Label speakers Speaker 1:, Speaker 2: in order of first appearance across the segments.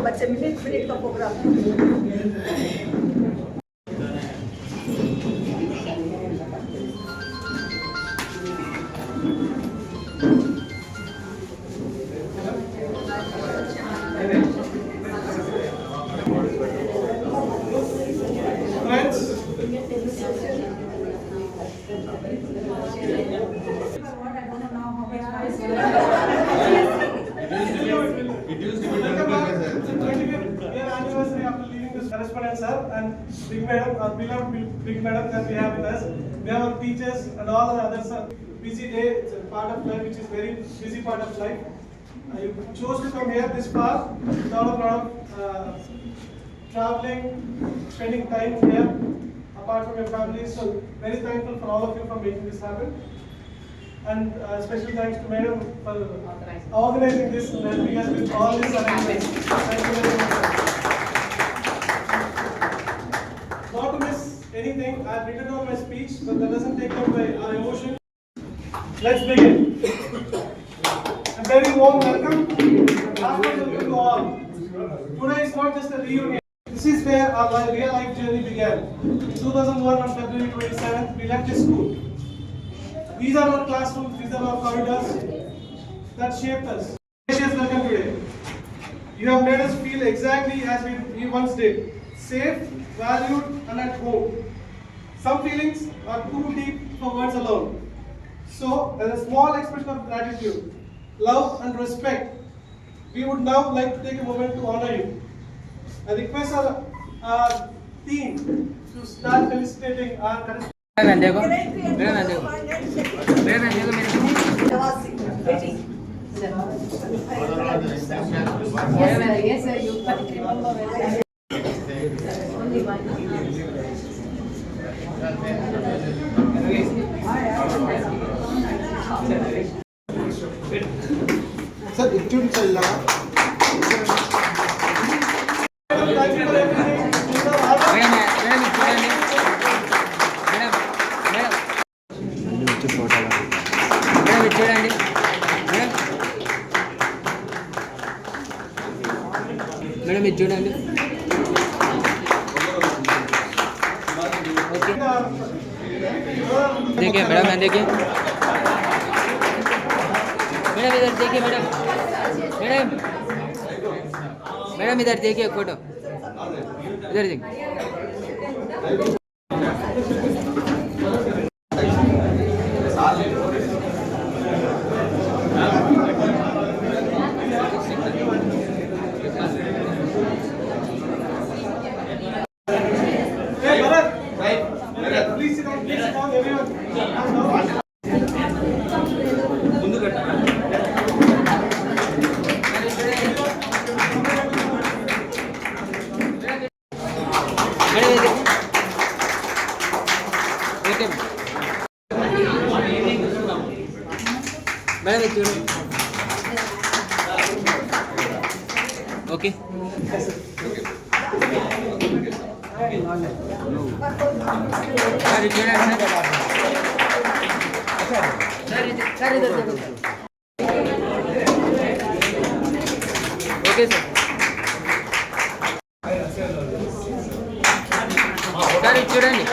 Speaker 1: बच्चे मिनट का programme
Speaker 2: correspondent sir and big madam, beloved big madam that we have with us. We have our teachers and all the others. Busy day, it's a part of life which is very busy part of life. You chose to come here this far without a lot of traveling, spending time here apart from your family. So very thankful for all of you for making this happen. And special thanks to madam for organizing this and helping us with all this arrangements. Thank you very much. Not to miss anything, I have written down my speech, but that doesn't take away our emotion. Let's begin. A very warm welcome. Welcome to all. Today is not just a reunion. This is where our real life journey began. In 2001 on February 27th, we left this school. These are our classrooms, these are our corridors that shaped us. Gracious welcome today. You have made us feel exactly as we once did. Safe, valued and at home. Some feelings are too deep for words alone. So, as a small expression of gratitude, love and respect, we would now like to take a moment to honor you. I request our team to start felicitating our correspondents.
Speaker 1: Yes, sir, you remember only one.
Speaker 2: Sir, it should tell
Speaker 3: madam ఇది చూడండి देखिए madam मैं देखिए madam इधर देखिए madam madam madam इधर देखिए photo इधर देखिए
Speaker 2: Please sit down, everyone.
Speaker 3: Madam ఇది చూడండి ఓకే सर చూడండి सर इधर देखो ओके सर सर ఇది చూడండి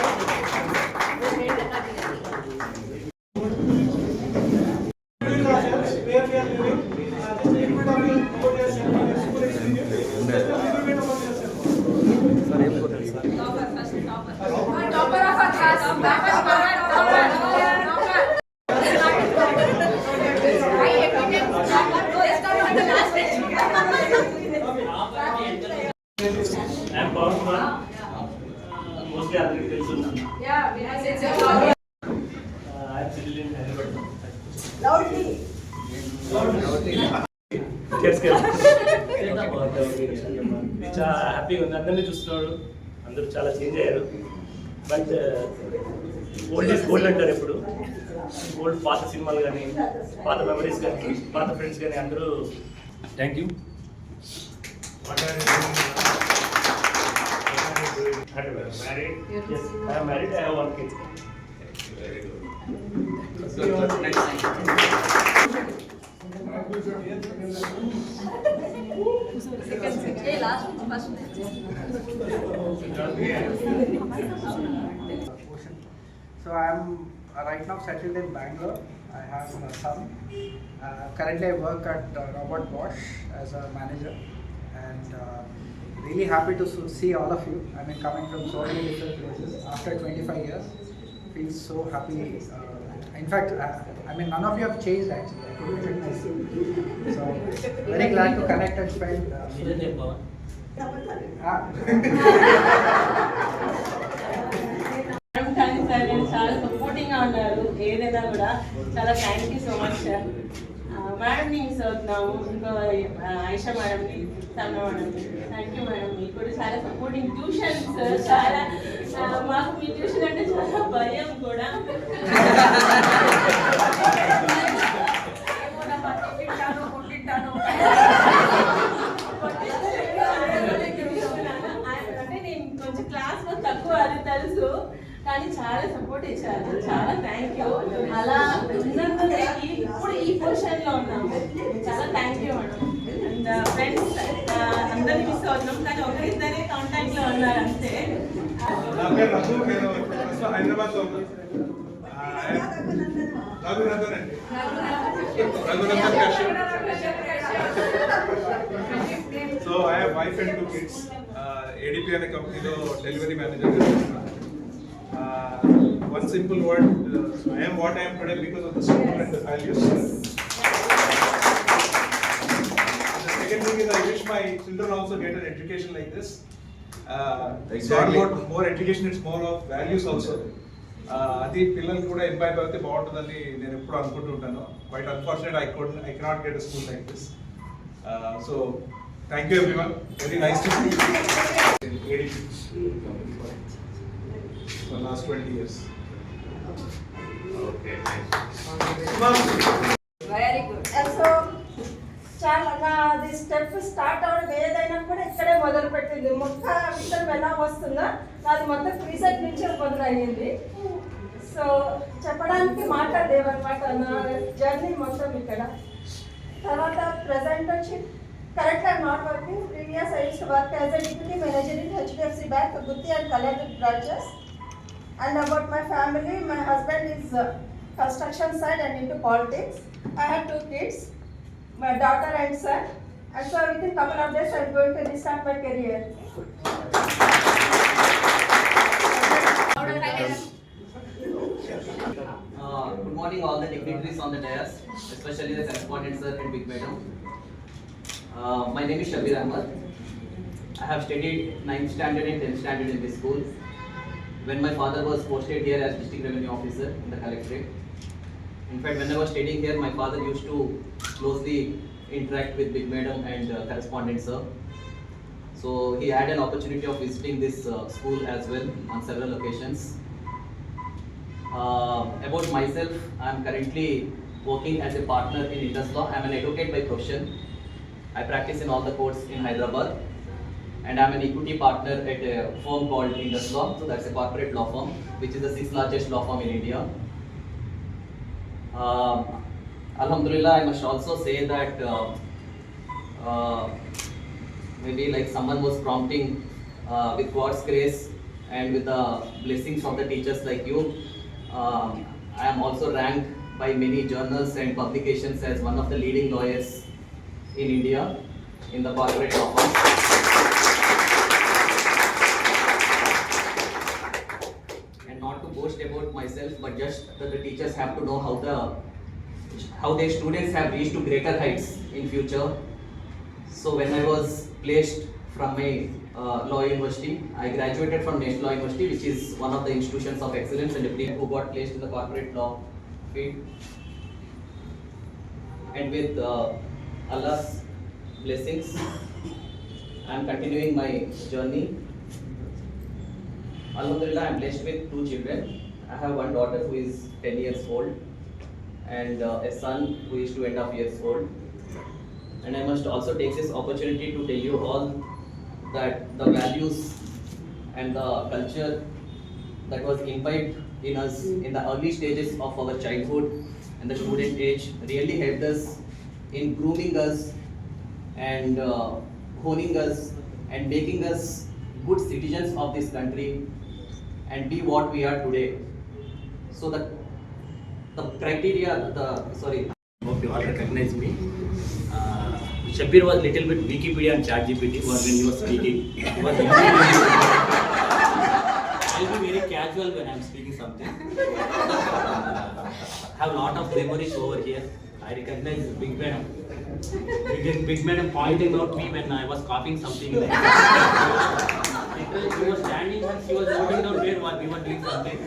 Speaker 4: mostly అందరికీ తెలుసు. చాలా హ్యాపీగా ఉంది. అందరినీ చూస్తున్నాడు, అందరూ చాలా చేంజ్ అయ్యారు. బట్ ఓల్డ్ ఈజ్ గోల్డ్ అంటారు ఎప్పుడు. ఓల్డ్ పాత సినిమాలు కానీ, పాత మెమరీస్ కానీ, పాత ఫ్రెండ్స్ కానీ అందరూ thank you. Married? Yes, I am married. I have one kid. Very good.
Speaker 5: So I am right now settled in Bangalore. I have a son. Currently I work at Robert Bosch as a manager, and really happy to see all of you. I mean, coming from so many different places after 25 years, feels so happy. In fact, I mean, none of you have changed actually. I could witness. So very glad to connect and spend.
Speaker 6: చాలా supporting గా ఉన్నారు ఏదైనా కూడా. చాలా thank you so much sir. మేడంని miss అవుతున్నాము, ఇంకో ఐషా మేడంని, సన్న మేడంని. థ్యాంక్ యూ మేడం, మీకు కూడా చాలా సపోర్టింగ్. ట్యూషన్స్ చాలా మాకు మీ ట్యూషన్ అంటే చాలా భయం కూడా. అంటే నేను కొంచెం క్లాస్ లో తక్కువ, అది తెలుసు, కానీ చాలా సపోర్ట్ ఇచ్చారు. చాలా థ్యాంక్ యూ. అలా ఉన్నందుకు ఇప్పుడు ఈ పొజిషన్ లో ఉన్నాము. చాలా thank you madam. And friends అందరినీ మిస్ అవుతున్నాం, కానీ ఒకరిద్దరే కాంటాక్ట్ లో ఉన్నారు అంతే.
Speaker 2: హైదరాబాద్ లో So I have wife and 2 kids. ADP అనే కంపెనీలో delivery manager. One simple word, I am what I am today because of the school and the values. The second thing is I wish my children also get an education like this. It's not about more education, it's more of values also. అది పిల్లలు కూడా impaired అయితే బాగుంటుందని నేను ఎప్పుడు అనుకుంటూ ఉంటాను. But unfortunate I cannot get a school like this. So thank you everyone. Very nice to see you. ADP for last 20 years. Okay.
Speaker 1: Very good. So చాలా నాది స్టెప్ స్టార్ట్ అవ్వడం ఏదైనా కూడా ఇక్కడే మొదలు పెట్టింది. మొక్క విషయం ఎలా వస్తుందో నాది మొత్తం ప్రీసెట్ నుంచి మొదలయ్యింది. సో చెప్పడానికి మాట్లాడేవన్నమాట నా జర్నీ మొత్తం ఇక్కడ. తర్వాత ప్రజెంట్ వచ్చి correct I'm not working. Previous I used to work as a deputy manager in HDFC Bank, Gutti and Kalyan branches. And about my family, my husband is construction side and into politics. I have 2 kids, my daughter and son. And so within couple of days I am going to restart my career.
Speaker 7: Good morning all the dignitaries on the dais, especially the correspondent sir and Big Madam. My name is Shabir Ahmed. I have studied 9th standard and 10th standard in this school. When my father was posted here as district revenue officer in the collectorate. In fact, when I was studying here, my father used to closely interact with Big Madam and correspondent sir. So he had an opportunity of visiting this school as well on several occasions. About myself, I am currently working as a partner in Indus Law. I am an advocate by profession. I practice in all the courts in Hyderabad. And I am an equity partner at a firm called Indus Law. So that's a corporate law firm, which is the 6th largest law firm in India. Alhamdulillah, I must also say that maybe like someone was prompting with God's grace and with the blessings of the teachers like you, I am also ranked by many journals and publications as one of the leading lawyers in India in the corporate law firm. About myself, but just that the teachers have to know how their students have reached to greater heights in future. So when I was placed from my law university, I graduated from National Law University, which is one of the institutions of excellence, and the who got placed in the corporate law field. And with Allah's blessings, I am continuing my journey. Alhamdulillah, I am blessed with 2 children. I have one daughter who is 10 years old and a son who is 2.5 years old. And I must also take this opportunity to tell you all that the values and the culture that was imbibed in us in the early stages of our childhood and the student age really helped us in grooming us and honing us and making us good citizens of this country and be what we are today. So the criteria,
Speaker 4: Hope you all recognize me. Shabir was little bit Wikipedia and ChatGPT when he was speaking. He was I'll be very casual when I'm speaking something. Have lot of memories over here. I recognize Big Madam. Big Madam pointing out me when I was copying something. She was standing and she was noting down where we were doing something.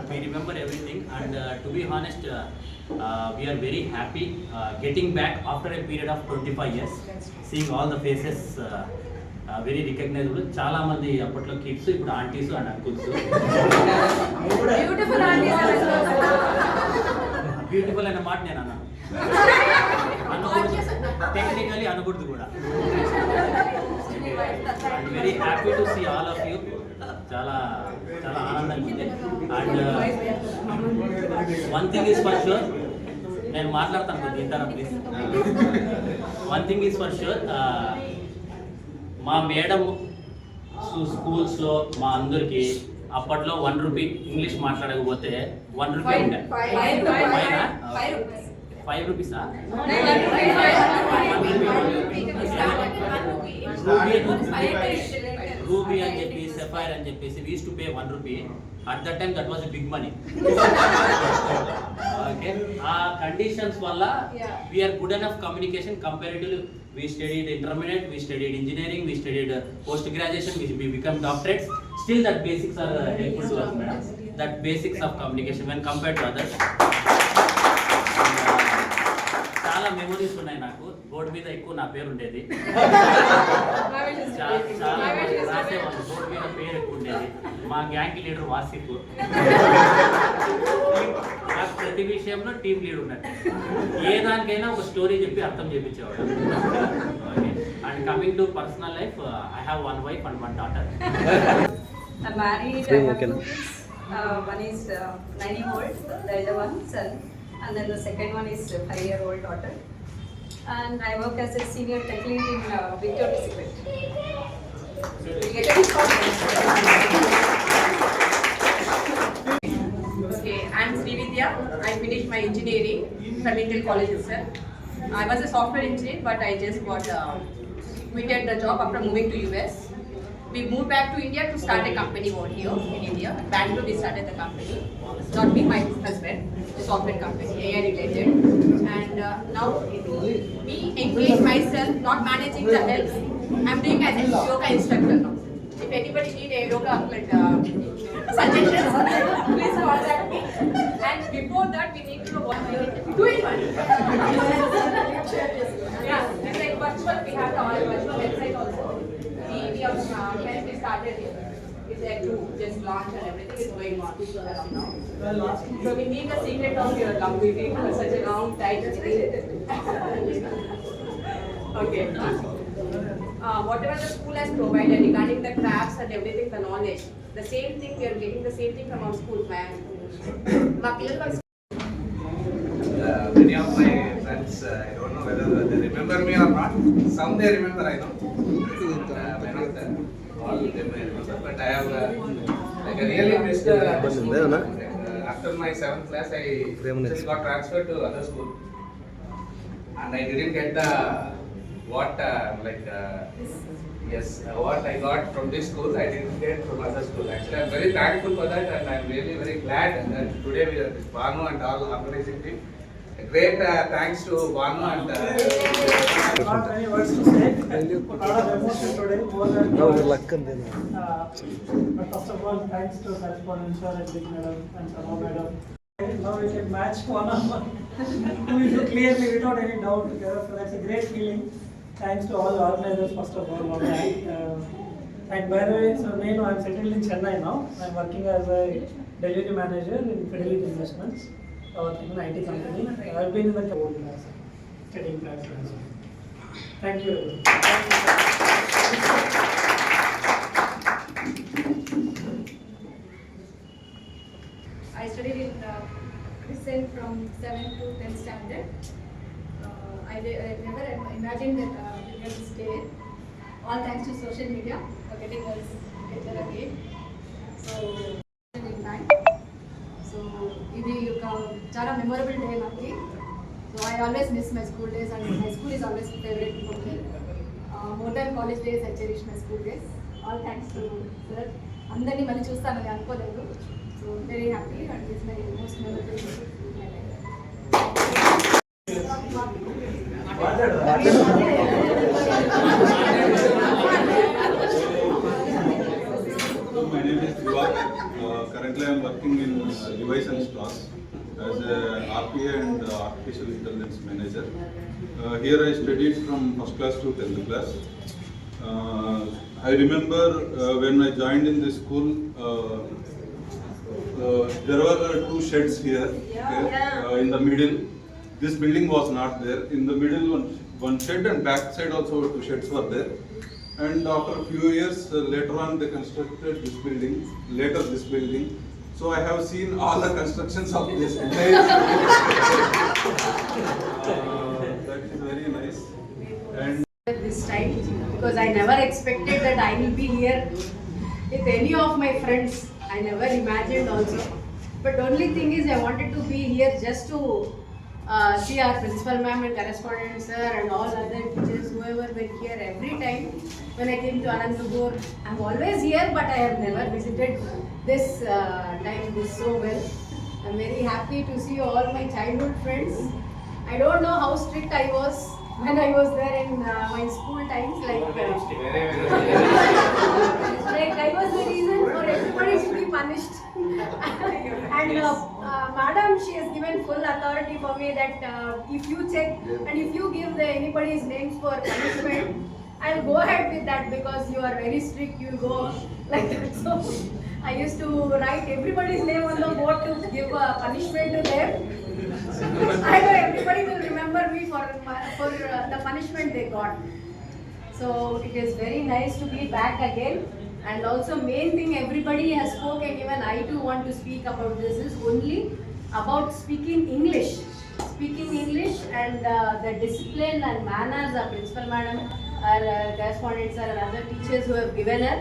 Speaker 4: We remember everything, and to be honest, we are very happy getting back after a period of 25 years, seeing all the faces very recognizable. చాలా మంది అప్పట్లో kids, ఇప్పుడు aunties and uncles.
Speaker 1: Beautiful aunty
Speaker 4: beautiful అనే మాట నేను అన్నాను, అనకూడదు, technically అనకూడదు కూడా. Very happy to see all of you. చాలా చాలా ఆనందంగా ఉంది. And one thing is for sure, నేను మాట్లాడతాను కొద్దిగా ఇంటారా please. One thing is for sure, మా మేడం స్కూల్స్లో మా అందరికి అప్పట్లో 1 రూపీ ఇంగ్లీష్ మాట్లాడకపోతే 1 రూపీ ఉండే. 5 రూపీసా? రూబీ అని చెప్పి, సెఫైర్ అని చెప్పేసి we used to pay 1 rupee. At that time that was a big money. Okay. ఆ కండిషన్స్ వల్ల we are good enough communication comparatively. We studied intermediate, we studied engineering, we studied post graduation, we become doctorates. Still that basics are helpful to us, madam. That basics of communication when compared to others. చాలా memories ఉన్నాయి నాకు. Board మీద ఎక్కువ నా పేరు ఉండేది, రాసేవాళ్ళు, board మీద పేరు ఎక్కువ ఉండేది. మా గ్యాంగ్ లీడర్ వాసిఫ్. నాకు ప్రతి విషయంలో టీమ్ లీడర్ ఉన్నట్టు, ఏ దానికైనా ఒక స్టోరీ చెప్పి అర్థం చేయించేవాడు. Okay. And coming to personal life, I have 1 wife and 1 daughter.
Speaker 1: I'm married. I have 2 kids. One is 9-year-old, the other one son, and then the second one is 5-year-old daughter. And I work as a senior tech lead in Victoria's Secret.
Speaker 8: Okay, I'm Srividya. I finished my engineering from Intel College itself. I was a software engineer, but I just quitted the job after moving to US. We moved back to India to start a company over here in India. Bangalore, we started the company. Not me, my husband, the software company, AI related. And now me engage myself, not managing the health. I'm doing as a yoga instructor now. If anybody need a yoga like suggestions, please contact me. And before that, we need to know what we need to do it one. Yeah, it's like virtual. We have the all virtual website also. We have currently started it. It's there to just launch and everything is going on around now. So we need the secret of your love. We need such a long title. Okay. Whatever the school has provided regarding the crafts and everything, the knowledge, the same thing we are getting the same thing from our school.
Speaker 9: Many of my friends, I don't know whether they remember me or not. Some they remember, I know. May not all of them I remember, but I have like I really missed. After my 7th class, I just got transferred to other school, and I didn't get the what what I got from this school. I didn't get from other school. Actually, I'm very thankful for that, and I'm really very glad that today we are with Banu and all organizing team. A great thanks to Banu and.
Speaker 2: Not many words to say. A lot of emotion today, more than. But first of all, thanks to Correspondent Sir and Big Madam and Sama Madam. Now we can match one-on-one. We do clearly without any doubt together. So that's a great feeling. Thanks to all the organizers first of all on that. And by the way, so I'm settled in Chennai now. I'm working as a delivery manager in Fidelity Investments, in an IT company. I've been in the studying class. Thank you.
Speaker 10: I studied in Crescent from 7th to 10th standard. I never imagined that we get to stay. All thanks to social media for getting us together again. So, in time. So, ఇది ఒక చాలా memorable day నాకు. So I always miss my school days and my school is always favorite for me. More than college days, I cherish my school days. All thanks to sir. అందరినీ మళ్ళీ చూస్తానని అనుకోలేదు. So very happy and it's my most memorable day in my life.
Speaker 11: My name is Diva. Currently I am working in device and stores as a RPA and artificial intelligence manager. Here I studied from first class to 10th class. I remember when I joined in this school, there were two sheds here. In the middle, this building was not there. In the middle, one shed and back side also two sheds were there. And after a few years later on, they constructed this building. Later, this building. So I have seen all the constructions of this entire. That is very nice. And
Speaker 10: This time because I never expected that I will be here with any of my friends. I never imagined also. But only thing is I wanted to be here just to see our principal ma'am and correspondent sir and all other teachers whoever were here every time when I came to Anantapur. I'm always here but I have never visited this time this so well. I'm very happy to see all my childhood friends. I don't know how strict I was when I was there in my school times, like I was the reason for everybody to be punished. And madam, she has given full authority for me that if you check and if you give anybody's names for punishment, I'll go ahead with that because you are very strict, you'll go like that. So I used to write everybody's name on the board to give a punishment to them. I know everybody will remember me for the punishment they got. So it is very nice to be back again. And also main thing everybody has spoken, even I too want to speak about this, is only about speaking English. Speaking English and the discipline and manners our principal madam, our correspondents and other teachers who have given her.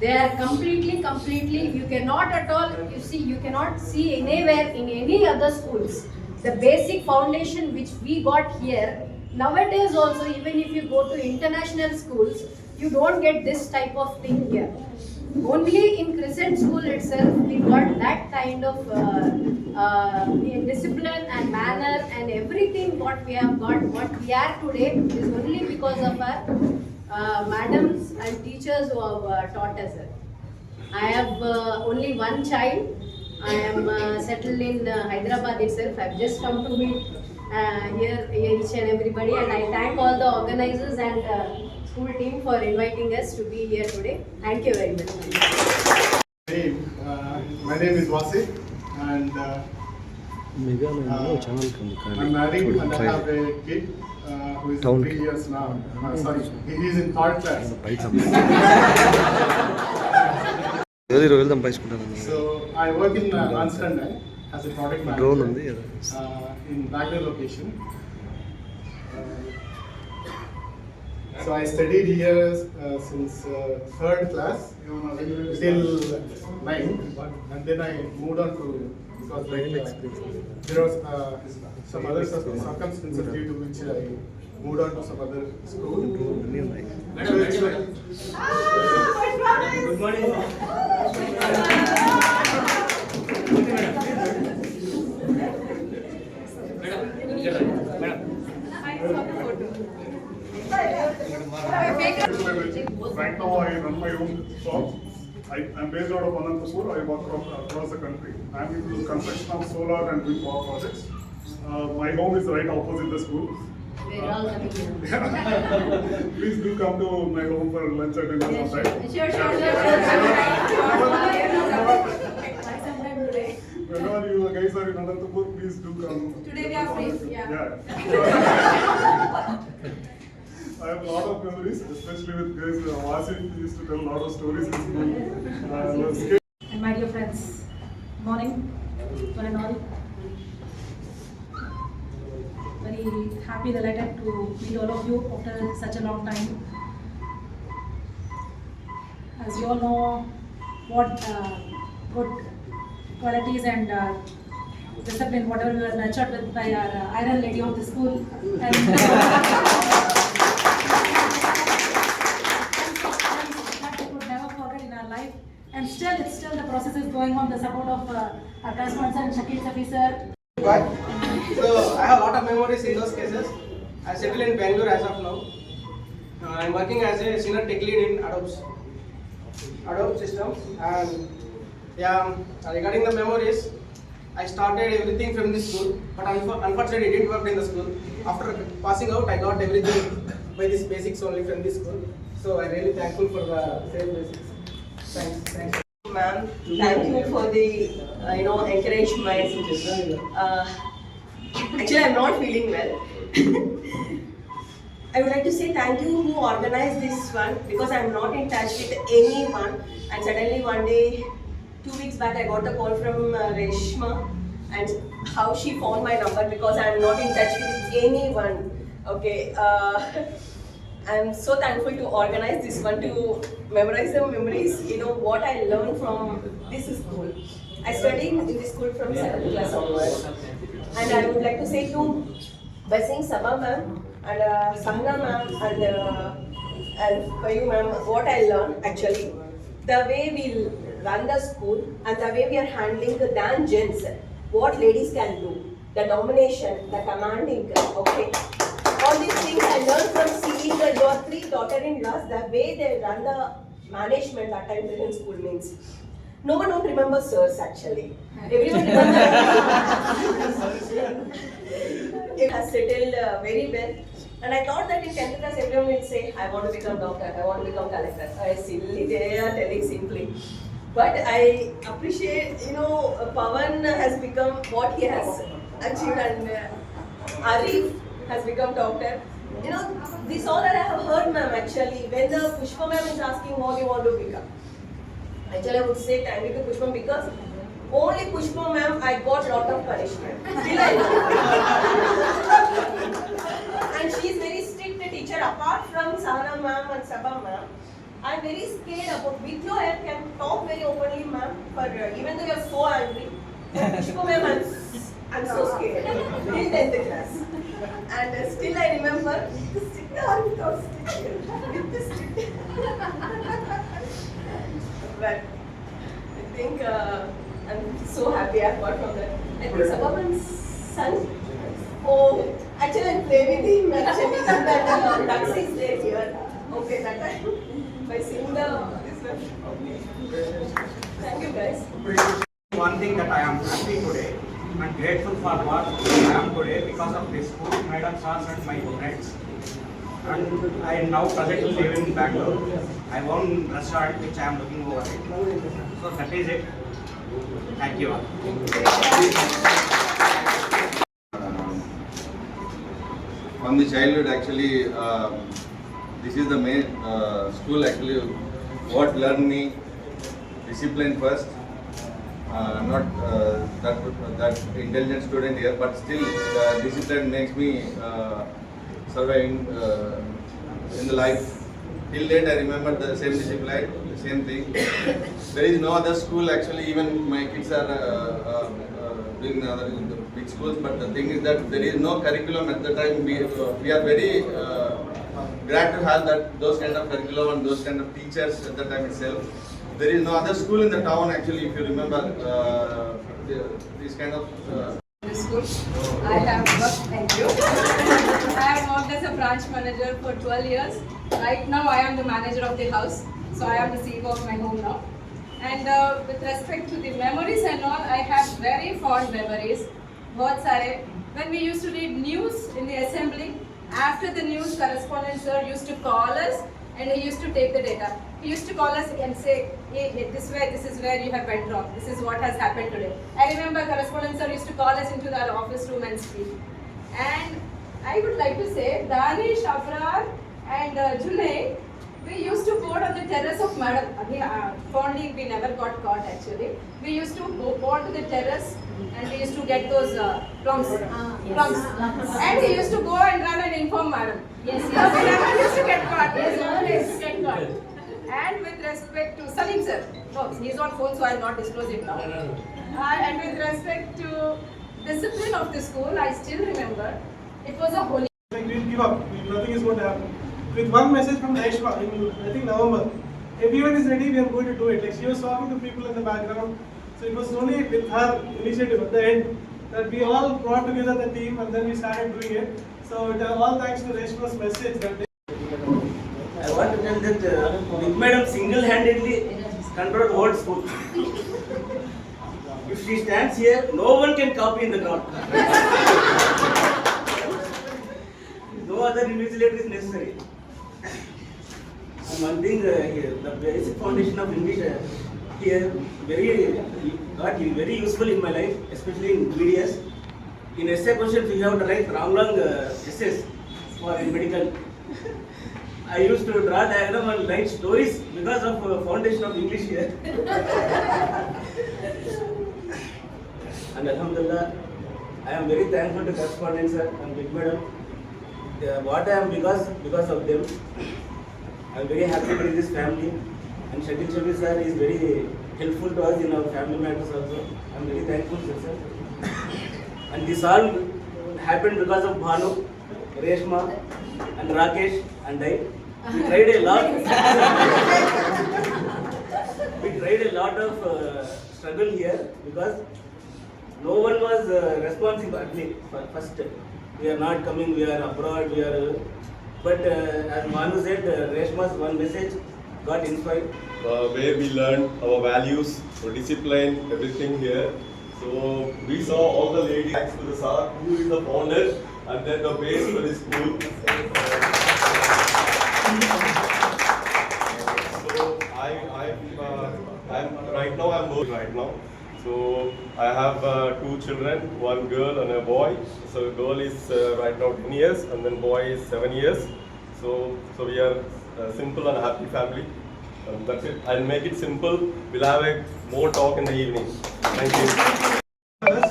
Speaker 10: They are completely, you cannot at all, you cannot see anywhere in any other schools. The basic foundation which we got here, nowadays also even if you go to international schools, you don't get this type of thing here. Only in Crescent School itself, we got that kind of discipline and manner and everything what we have got, what we are today is only because of our madams and teachers who have taught us. I have only one child. I am settled in Hyderabad itself. I have just come to meet here each and everybody, and I thank all the organizers and school team for inviting us to be here today. Thank you very much.
Speaker 2: My name is Wasi and I'm married and I have a kid who is 3 years now. Sorry, he is in 3rd class. So I work in Ansterdam as a product manager in Bangalore location. So I studied here since 3rd class till 9th, and then I moved on to because there was some other circumstances due to which I moved on to some other school. So it's like,
Speaker 4: Good morning.
Speaker 12: Right now I run my own shop. I'm based out of Anantapur. I work across the country. I'm into construction of solar and wind power projects. My home is right opposite the school.
Speaker 10: We're all coming here.
Speaker 12: Please do come to my home for lunch or dinner sometime.
Speaker 10: Sure.
Speaker 12: Whenever you guys are in Anantapur, please do come.
Speaker 10: Today we are free. Yeah.
Speaker 12: I have a lot of memories, especially with guys. Wasim used to tell a lot of stories in school.
Speaker 10: And my dear friends, morning, one and all. Very happy.
Speaker 13: happy, delighted to meet all of you after such a long time. As you all know, what good qualities and discipline, whatever we were nurtured with by our iron lady of the school. And that we could never forget in our life. And still, the process is going on. The support of our correspondent Shakil Safi sir.
Speaker 5: So I have a lot of memories in those cases. I settled in Bangalore as of now. I'm working as a senior tech lead in Adobe systems. And yeah, regarding the memories, I started everything from the school, but unfortunately it didn't work in the school. After passing out, I got everything by these basics only from the school. So I'm really thankful for the same basics. Thanks.
Speaker 1: Ma'am, thank you for the encouragement. Actually, I'm not feeling well. I would like to say thank you who organized this one, because I'm not in touch with anyone, and suddenly one day, 2 weeks back, I got a call from Reshma, and how she found my number, because I'm not in touch with anyone. Okay, I'm so thankful to organize this one, to memorize the memories, what I learned from this school. I studied in this school from 7th class onwards. And I would like to say to Basing Sabha ma'am and Sahna ma'am and for you ma'am, what I learned actually, the way we run the school and the way we are handling the than gents, what ladies can do, the domination, the commanding, okay. All these things I learned from seeing your 3 daughter-in-laws, the way they run the management that time in school means. No one don't remember sirs actually. Everyone remembers. It has settled very well. And I thought that in 10th class everyone will say, I want to become doctor, I want to become collector. Silly, they are telling simply. But I appreciate, Pawan has become what he has achieved, and Arif has become doctor. This all that I have heard ma'am actually, when the Pushpa ma'am is asking what you want to become. Actually I would say thank you to Pushpa, because only Pushpa ma'am I got lot of punishment. Still I know. And she is very strict teacher apart from Sahana ma'am and Sabha ma'am. I am very scared about, with your help can talk very openly ma'am, but even though you are so angry, Pushpa ma'am I'm so scared till 10th class. And still I remember the stick or without stick, with the stick. But I think I'm so happy I got from that. I think Sabaman's son. Oh, actually I'm playing with him actually. That Dux is there here. Okay, that time by seeing this one. Thank you guys.
Speaker 5: One thing that I am happy today and grateful for what I am today because of this school, Madam Sars and my friends. And I now presently live in Bangalore. I own a restaurant which I am looking over it. So that is it. Thank you all.
Speaker 11: From the childhood actually, this is the main school actually what learned me discipline first. I'm not that intelligent student here, but still discipline makes me surviving in the life. Till date I remember the same discipline, the same thing. There is no other school actually, even my kids are doing the other in the big schools, but the thing is that there is no curriculum at the time. We are very glad to have those kind of curriculum and those kind of teachers at the time itself. There is no other school in the town actually, if you remember this kind of.
Speaker 8: School. I have worked, thank you. I have worked as a branch manager for 12 years. Right now I am the manager of the house, so I am the CEO of my home now. And with respect to the memories and all, I have very fond memories. Bahut sare. When we used to read news in the assembly, after the news, correspondent sir used to call us and he used to take the data. He used to call us and say, hey, this is where you have went wrong. This is what has happened today. I remember correspondent sir used to call us into our office room and speak. And I would like to say, Danish, Abrar and Junaid, We used to go on the terrace of Madam. Fondly, we never got caught actually. We used to go on to the terrace and we used to get those plums. Plums. And he used to go and run and inform Madam.
Speaker 10: Yes,
Speaker 8: So
Speaker 10: yes.
Speaker 8: we never used to get caught.
Speaker 10: Yes, always.
Speaker 8: Used to get caught. And with respect to Salim sir, no, he's on phone, so I'll not disclose it now. And with respect to discipline of the school, I still remember it was a holy.
Speaker 2: Like we'll give up. Nothing is going to happen. With one message from Reshma in I think November, everyone is ready. We are going to do it. Like she was talking to people in the background. So it was only with her initiative at the end that we all brought together the team and then we started doing it. So it is all thanks to Reshma's message that day.
Speaker 14: I want to tell that Big Madam single-handedly controlled whole school. If she stands here, no one can copy in the crowd. No other invigilator is necessary. And one thing, the basic foundation of English here got very useful in my life, especially in BDS. In essay questions, we have to write long essays for medical. I used to draw diagram and write stories because of foundation of English here. And Alhamdulillah, I am very thankful to correspondents sir and Big Madam. What I am because of them. I am very happy with this family. And Shakil Shabi sir is very helpful to us in our family matters also. I am very thankful sir. And this all happened because of Bhanu, Reshma, and Rakesh and I. We tried a lot. We tried a lot of struggle here because no one was responsive at me first. We are not coming, we are abroad, we are. But as Manu said, Reshma's one message got inspired.
Speaker 15: Where we learned our values, our discipline, everything here. So we saw all the ladies, thanks to the sir, who is the founder and then the base for the school. So I'm right now. So I have two children, one girl and a boy. So girl is right now 10 years and then boy is 7 years. So we are a simple and happy family. That's it. I'll make it simple. We'll have a more talk in the evening. Thank you.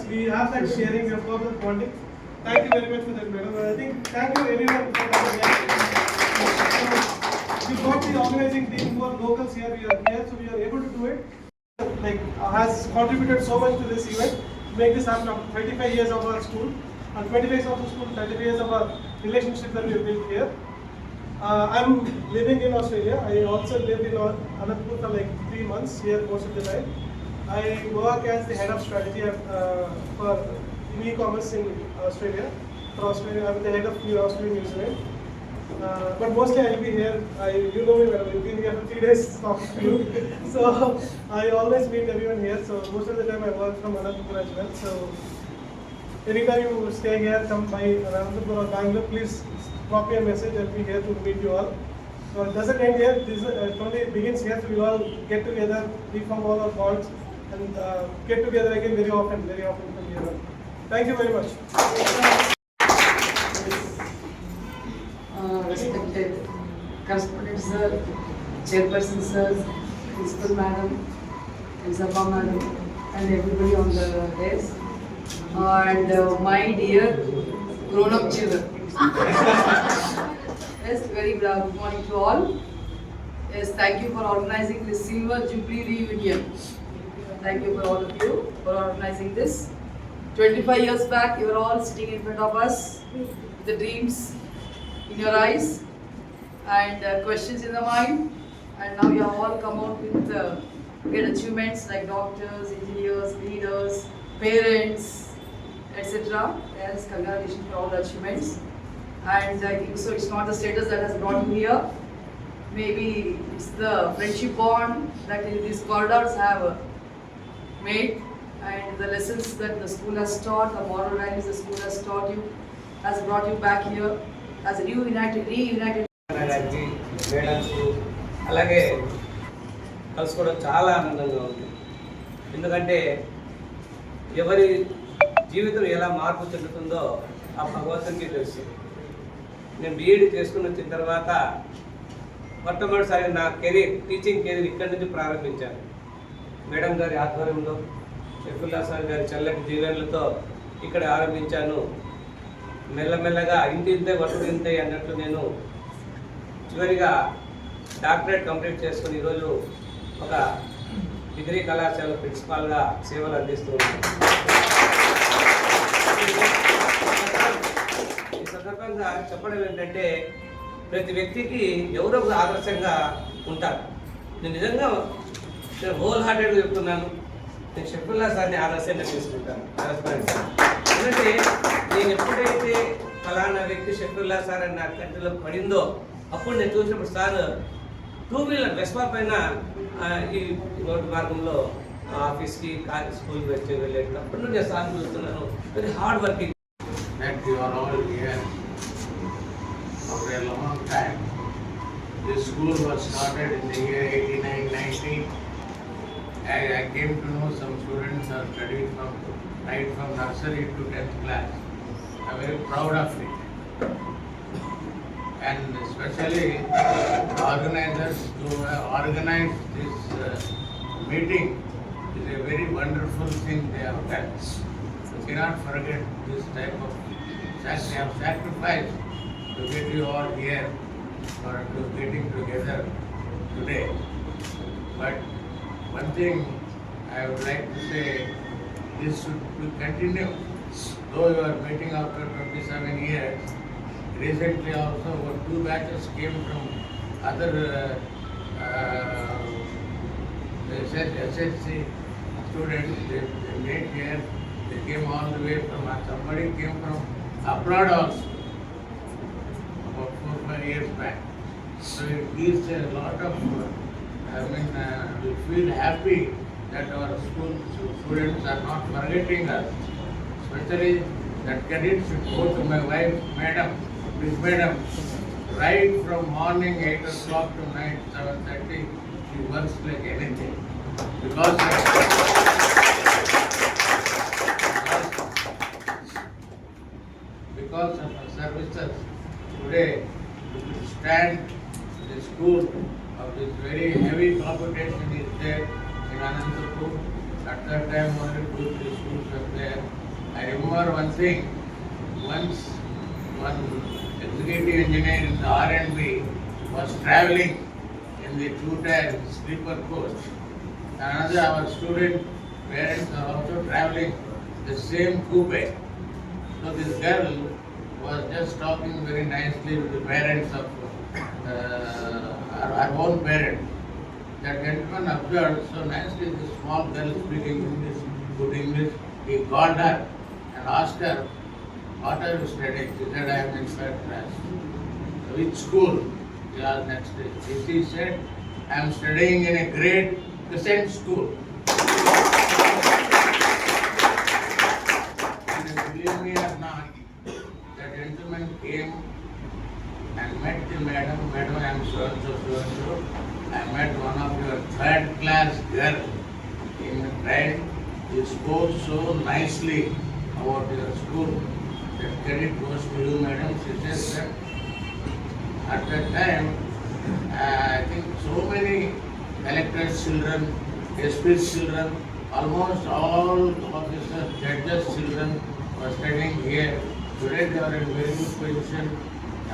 Speaker 2: We have that sharing of the bonding. Thank you very much for that, madam. I think thank you everyone for coming here. We got the organizing team who are locals here. We are here, so we are able to do it. Like has contributed so much to this event to make this happen after 35 years of our school and 25 years of the school, 35 years of our relationship that we have built here. I'm living in Australia. I also lived in Anandpur for like 3 months here most of the time. I work as the head of strategy for e-commerce in Australia. For Australia, I'm the head of Australia New Zealand. But mostly I'll be here. You know me, madam. I've been here for 3 days talking to you. So I always meet everyone here. So most of the time I work from Anandpur as well. So anytime you stay here, come by Anandpur or Bangalore, please drop me a message. I'll be here to meet you all. So it doesn't end here. This only begins here. So we all get together, reform all our bonds, and get together again very often from here on. Thank you very much.
Speaker 16: Respected correspondent sir, chairperson sir, principal madam, and Sabha madam, and everybody on the desk, and my dear grown-up children. Yes, very good morning to all. Yes, thank you for organizing this Silver Jubilee reunion. Thank you for all of you for organizing this. 25 years back, you were all sitting in front of us, the dreams in your eyes and questions in the mind, and now you have all come out with great achievements like doctors, engineers, leaders, parents, etc. Yes, congratulations for all the achievements. And I think so it's not the status that has brought you here. Maybe it's the friendship bond that these corridors have made, and the lessons that the school has taught, the moral values the school has taught you, has brought you back here as reunited.
Speaker 5: Madams అలాగే కలుసుకోవడం చాలా ఆనందంగా ఉంది. ఎందుకంటే ఎవరి జీవితం ఎలా మార్పు చెందుతుందో ఆ భగవంతునికి తెలుసు. నేను బీఈడి చేసుకుని వచ్చిన తర్వాత
Speaker 17: మొట్టమొదటిసారి నా టీచింగ్ కెరీర్ ఇక్కడి నుంచి ప్రారంభించాను. మేడం గారి ఆధ్వర్యంలో షఫీల్లా సార్ గారి చల్లటి దీవెనలతో ఇక్కడ ఆరంభించాను. మెల్లమెల్లగా ఇంతే వసతింతే అన్నట్లు నేను చివరిగా డాక్టరేట్ కంప్లీట్ చేసుకుని ఈరోజు ఒక డిగ్రీ కళాశాల ప్రిన్సిపాల్గా సేవలు అందిస్తూ ఉన్నాను. ఈ సందర్భంగా చెప్పడం ఏంటంటే ప్రతి వ్యక్తికి ఎవరో ఒక ఆదర్శంగా ఉంటారు. నేను నిజంగా హోల్ హార్టెడ్గా చెప్తున్నాను, నేను షఫీల్లా సార్ని ఆదర్శంగా తీసుకుంటాను. ఎందుకంటే నేను ఎప్పుడైతే ఫలానా వ్యక్తి షఫీల్లా సార్ అని నా కంటిలో పడిందో అప్పుడు నేను చూసినప్పుడు సార్ 2 వీలర్ వెస్పా పైన ఈ రోడ్డు మార్గంలో ఆఫీస్కి స్కూల్కి వచ్చి వెళ్ళేటప్పుడు అప్పటి నుంచి నేను సార్ చూస్తున్నాను. Very hard working.
Speaker 18: That you are all here after a long time. This school was started in the year 89-90. I came to know some students are studied right from nursery to 10th class. I'm very proud of it. And especially organizers who have organized this meeting is a very wonderful thing they have done. You cannot forget this type of they have sacrificed to get you all here or to getting together today. But one thing I would like to say, this should continue. Though you are meeting after 27 years, recently also 2 batches came from other SHC students. They met here. They came all the way from. Somebody came from abroad also about 4-5 years back. So it gives a lot of. We feel happy that our school students are not forgetting us. Especially that credit should go to my wife, Madam. Miss Madam, right from morning 8 o'clock to night 7:30, she works like anything. Because of her services, today we could stand the school of this very heavy competition is there in Anantapur. At that time only 2-3 schools were there. I remember one thing, once one executive engineer in the R&B was traveling in the 2-tier sleeper coach. Another our student parents are also traveling the same coupe. So this girl was just talking very nicely with the parents of our own parents. That gentleman observed so nicely this small girl speaking English, good English. He called her and asked her, "What are you studying?" She said, "I am in 3rd class." "Which school?" He asked next day. She said, "I am studying in a grade Crescent school." And believe me or not, the gentleman came and met the madam. "Madam, I am so and so, so and so. I met one of your 3rd class girl in the train. You spoke so nicely about your school. That credit goes to you, madam." She says that at that time, I think so many collectors' children, SP's children, almost all officers, judges' children were studying here. Today they are in very good position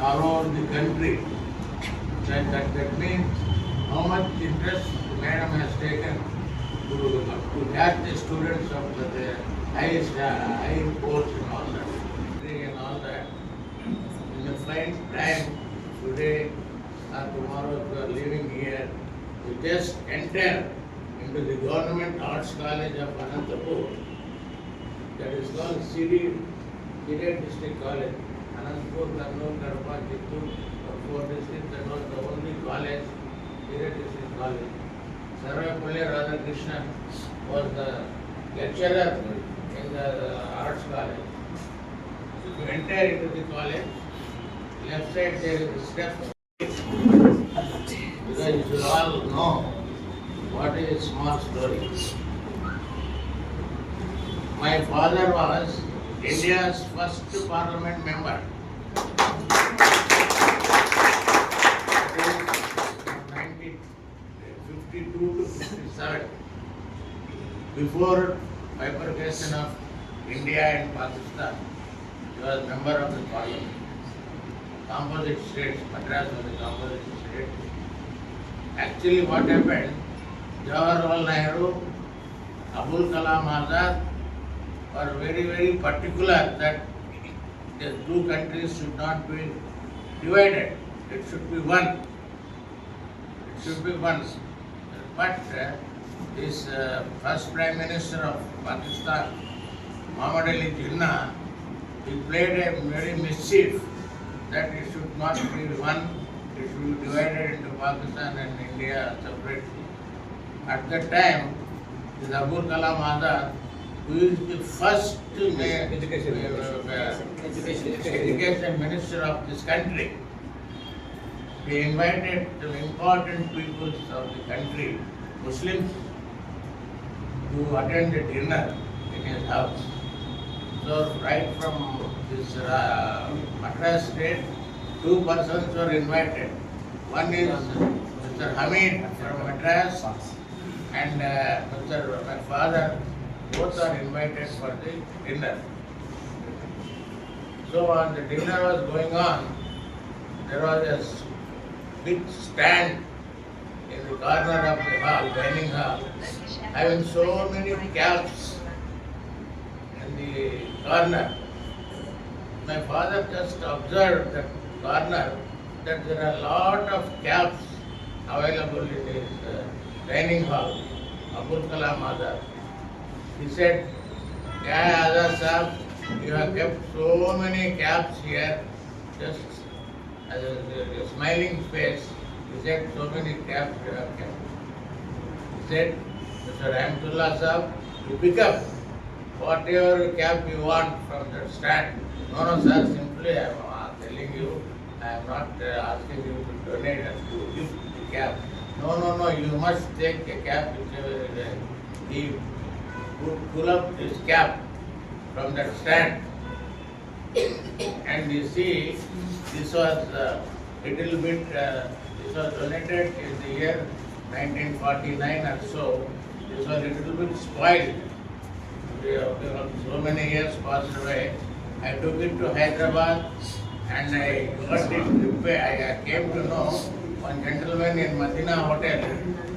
Speaker 18: all over the country. That means how much interest the madam has taken to catch the students of the highest high course and all that. And all that. In the fine time today or tomorrow, if you are living here, you just enter into the Government Arts College of Anantapur. That is called Siri District College. Anantapur, Kannur, Kadapa, Chittoor, 4 districts, that was the only college, Siri District College. Sarvapalli Radhakrishnan was the lecturer in the Arts College. If you enter into the college, left side there is a step. Because you should all know what is a small story. My father was India's first parliament member. before bifurcation of India and Pakistan, he was member of the parliament. Composite states, Madras was a composite state. Actually what happened, Jawaharlal Nehru, Abul Kalam Azad were very, very particular that the two countries should not be divided. It should be one. It should be one. But this first Prime Minister of Pakistan, Muhammad Ali Jinnah, he played a very mischief that it should not be one, it should be divided into Pakistan and India separately. At that time, this Abul Kalam Azad, who is the first education minister of this country, he invited the important peoples of the country, Muslims, to attend the dinner in his house. So right from this Madras state, two persons were invited. One is Mr. Hamid from Madras and my father, both are invited for the dinner. So when the dinner was going on, there was a big stand in the corner of the hall, dining hall, having so many caps in the corner. My father just observed that corner that there are a lot of caps available in his dining hall, Abul Kalam Azad. He said, "Kya hai Azad Sahab, you have kept so many caps here, just as a smiling face." He said, "So many caps you have kept." He said, "Mr. Rahmatullah Sahab, you pick up whatever cap you want from the stand." "No, no, sir, simply I am telling you, I am not asking you to donate and to gift the cap." "No, no, no, you must take a cap whichever is there." He would pull up this cap from that stand. And you see, this was little bit, this was donated in the year 1949 or so. This was little bit spoiled. So many years passed away. I took it to Hyderabad and I got it repaired. I came to know one gentleman in Madina Hotel,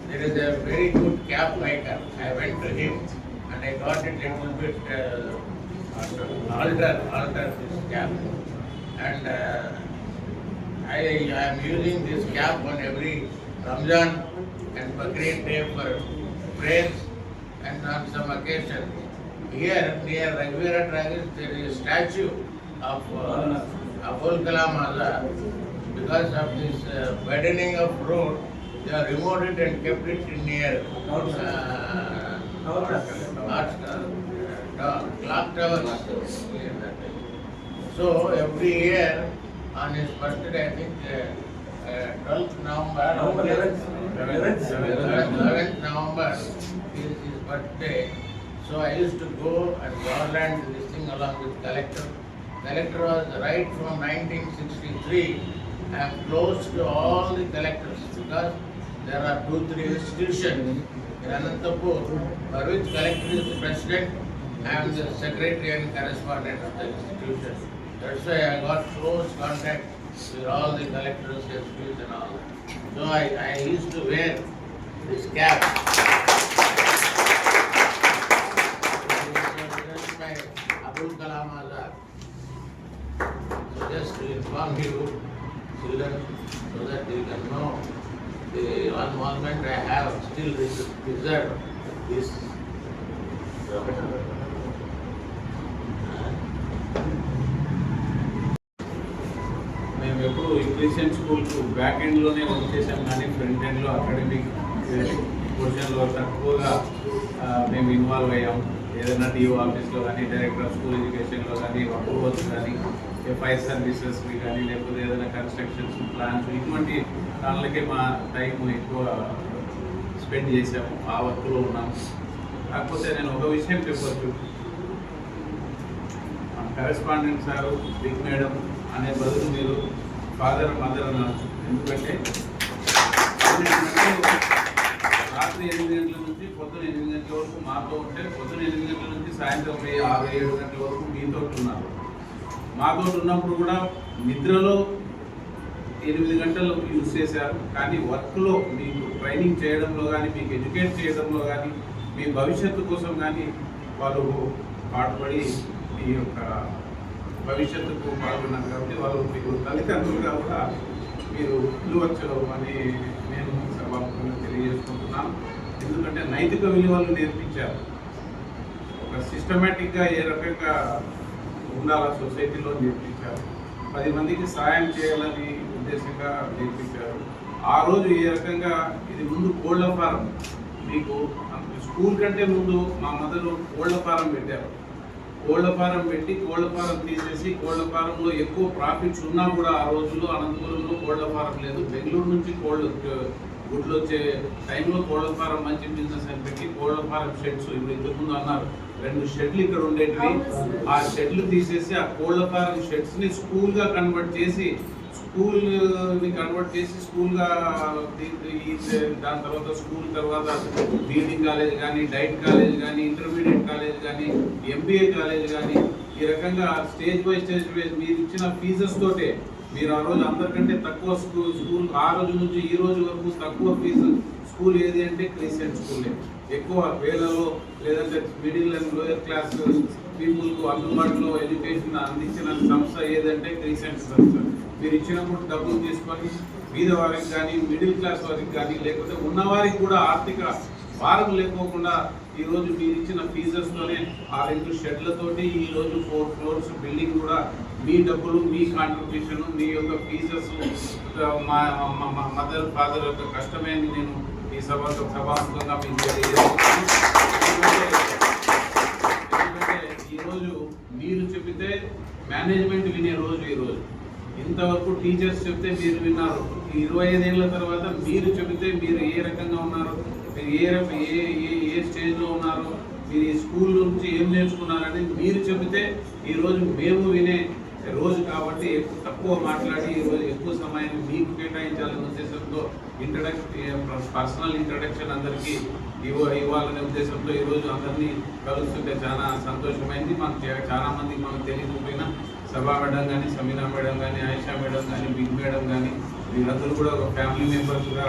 Speaker 18: there is a very good cap maker. I went to him and I got it little bit alter this cap. And I am using this cap on every Ramzan and Bakrid day for prayers and on some occasion. Here near Raghuveera Travis there is a statue of Abul Kalam Azad. Because of this widening of road, they have removed it and kept it near clock tower. So every year on his birthday, I think 12th November, 11th November is his birthday. So I used to go and garland this thing along with collector. Collector was right from 1963. I am close to all the collectors because there are 2-3 institutions in Anantapur for which collector is the president. I am the secretary and correspondent of the institution. That's why I got close contact with all the collectors, SPs and all. So I used to wear this cap. Abul Kalam Azad. So just to inform you, children, so that you can know the involvement I have still preserved this. మేము ఎప్పుడు English and స్కూల్కు back ఎండ్లోనే work చేసాం కానీ front ఎండ్లో academic పోర్షన్లో తక్కువగా మేము involve అయ్యాం. ఏదైనా డిఓ ఆఫీస్లో కానీ డైరెక్టర్ ఆఫ్ స్కూల్ ఎడ్యుకేషన్లో కానీ అప్రూవల్స్ కానీ ఫైర్ సర్వీసెస్కి కానీ లేకపోతే ఏదైనా కన్స్ట్రక్షన్స్ ప్లాన్స్ ఇటువంటి దానిలకే మా టైం ఎక్కువ స్పెండ్ చేసాము, ఆ వర్క్లో ఉన్నాము. కాకపోతే నేను ఒక విషయం చెప్పొచ్చు, కరెస్పాండెంట్ సారు బిగ్ మేడం అనే బదులు మీరు ఫాదర్ మదర్ అనవచ్చు. ఎందుకంటే రాత్రి 8 గంటల నుంచి పొద్దున 8 గంటల వరకు మాతో ఉంటే పొద్దున 8 గంటల నుంచి సాయంత్రం 6-7 గంటల వరకు మీతో ఉన్నారు. మాతో ఉన్నప్పుడు కూడా నిద్రలో 8 గంటలు యూజ్ చేశారు. కానీ వర్క్లో మీకు ట్రైనింగ్ చేయడంలో కానీ, మీకు ఎడ్యుకేట్ చేయడంలో కానీ, మీ భవిష్యత్తు కోసం కానీ వాళ్ళు పాటుపడి మీ యొక్క భవిష్యత్తుకు పాల్గొన్నారు. కాబట్టి వాళ్ళు మీకు తల్లిదండ్రులుగా కూడా మీరు ఇవ్వచ్చు అని నేను సభాముఖంగా తెలియజేసుకుంటున్నాను. ఎందుకంటే నైతిక విలువలు నేర్పించారు. ఒక సిస్టమేటిక్గా ఏ రకంగా ఉండాలా సొసైటీలో నేర్పించారు. 10 మందికి సాయం చేయాలని ఉద్దేశంగా నేర్పించారు. ఆ రోజు ఏ రకంగా ఇది ముందు కోళ్ల ఫారం, మీకు స్కూల్ కంటే ముందు మా మదరు కోళ్ల ఫారం పెట్టారు. కోళ్ల ఫారం పెట్టి కోళ్ల ఫారం తీసేసి కోళ్ల ఫారంలో ఎక్కువ ప్రాఫిట్స్ ఉన్నా కూడా ఆ రోజుల్లో అనంతపురంలో కోళ్ల ఫారం లేదు. బెంగళూరు నుంచి గుడ్లు వచ్చే టైంలో కోళ్ల ఫారం మంచి బిజినెస్ అని పెట్టి కోళ్ల ఫారం షెడ్స్, ఇప్పుడు ఇంతకుముందు అన్నారు 2 షెడ్లు ఇక్కడ ఉండేటివి. ఆ షెడ్లు తీసేసి ఆ కోళ్ల ఫారం షెడ్స్ని స్కూల్గా కన్వర్ట్ చేసి స్కూల్గా దాని తర్వాత స్కూల్ తర్వాత బీఎడింగ్ కాలేజ్ కానీ, డైట్ కాలేజ్ కానీ, ఇంటర్మీడియట్ కాలేజ్ కానీ, ఎంబీఏ కాలేజ్ కానీ, ఈ రకంగా స్టేజ్ బై మీరు ఇచ్చిన ఫీజెస్ తోటే మీరు ఆ రోజు అందరికంటే తక్కువ స్కూల్ ఆ రోజు నుంచి ఈ రోజు వరకు తక్కువ ఫీజు స్కూల్ ఏది అంటే క్రిస్టియన్ స్కూలే. ఎక్కువ వేలలో లేదంటే మిడిల్ అండ్ లోయర్ క్లాస్ పీపుల్కు అందుబాటులో ఎడ్యుకేషన్ అందించిన సంస్థ ఏదంటే క్రిస్టియన్ సంస్థ. మీరు ఇచ్చినప్పుడు డబ్బులు తీసుకొని బీద వారికి కానీ, మిడిల్ క్లాస్ వారికి కానీ, లేకపోతే ఉన్నవారికి కూడా ఆర్థిక భారం లేకోకుండా ఈరోజు మీరు ఇచ్చిన ఫీజెస్తోనే ఆ 2 షెడ్లతోటి ఈరోజు 4 ఫ్లోర్స్ బిల్డింగ్ కూడా మీ డబ్బులు, మీ కాంట్రిబ్యూషన్, మీ యొక్క ఫీజెస్, మా మదర్ ఫాదర్ యొక్క కష్టమే నేను ఈ సభాముఖంగా మీకు తెలియజేస్తున్నాను. ఎందుకంటే ఈరోజు మీరు చెబితే మేనేజ్మెంట్ వినే రోజు ఈరోజు. ఇంతవరకు టీచర్స్ చెప్తే మీరు విన్నారు. 25 ఏళ్ళ తర్వాత మీరు చెబితే మీరు ఏ రకంగా ఉన్నారు, మీరు ఏ స్టేజ్లో ఉన్నారు, మీరు ఈ స్కూల్ నుంచి ఏం నేర్చుకున్నారని మీరు చెబితే ఈరోజు మేము వినే రోజు. కాబట్టి తక్కువ మాట్లాడి ఈరోజు ఎక్కువ సమయాన్ని మీకు కేటాయించాలనే ఉద్దేశంతో పర్సనల్ ఇంట్రడక్షన్ అందరికీ ఇవ్వాలనే ఉద్దేశంతో ఈరోజు అందరినీ కలుస్తుంటే చాలా సంతోషమైంది. మాకు చాలా మంది మనకు తెలియకపోయినా సభా మేడం కానీ, సమీనా మేడం కానీ, ఆయిషా మేడం కానీ, బిగ్ మేడం కానీ, వీళ్ళందరూ కూడా ఒక ఫ్యామిలీ మెంబర్స్గా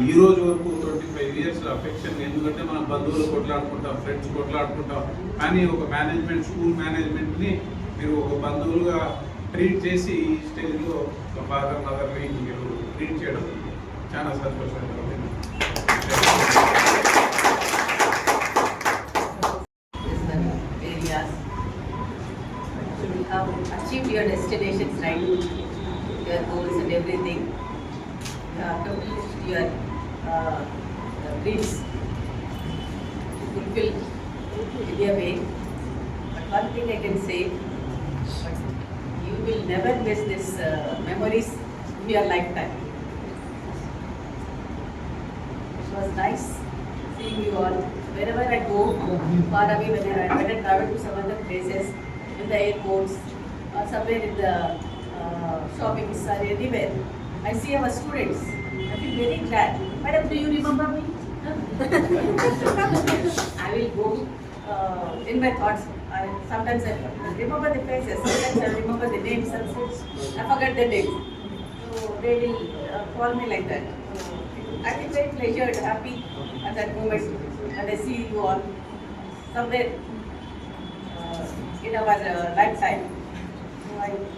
Speaker 18: ఈ రోజు వరకు 25 years అఫెక్షన్. ఎందుకంటే మనం బంధువులు కొట్లాడుకుంటాం, ఫ్రెండ్స్ కొట్లాడుకుంటాం, కానీ ఒక మేనేజ్మెంట్, స్కూల్ మేనేజ్మెంట్ని మీరు ఒక బంధువులుగా ట్రీట్ చేసి ఈ స్టేజ్లో ఒక ఫాదర్ మదర్ని మీరు ట్రీట్ చేయడం చాలా సంతోషంగా ఉంది.
Speaker 8: Achieve your destinations, right? Your goals and everything. Accomplished your dreams. Fulfilled in your way. But one thing I can say, you will never miss these memories in your lifetime. It was nice seeing you all. Wherever I go, far away, when I travel to some other places, in the airports, or somewhere in the shoppings or anywhere, I see our students. I feel very glad. Madam, do you remember me? I will go in my thoughts. Sometimes I remember the faces, sometimes I remember the names, I forget the names. So they will call me like that. I feel very pleasured, happy at that moment, and I see you all somewhere in our lifetime. So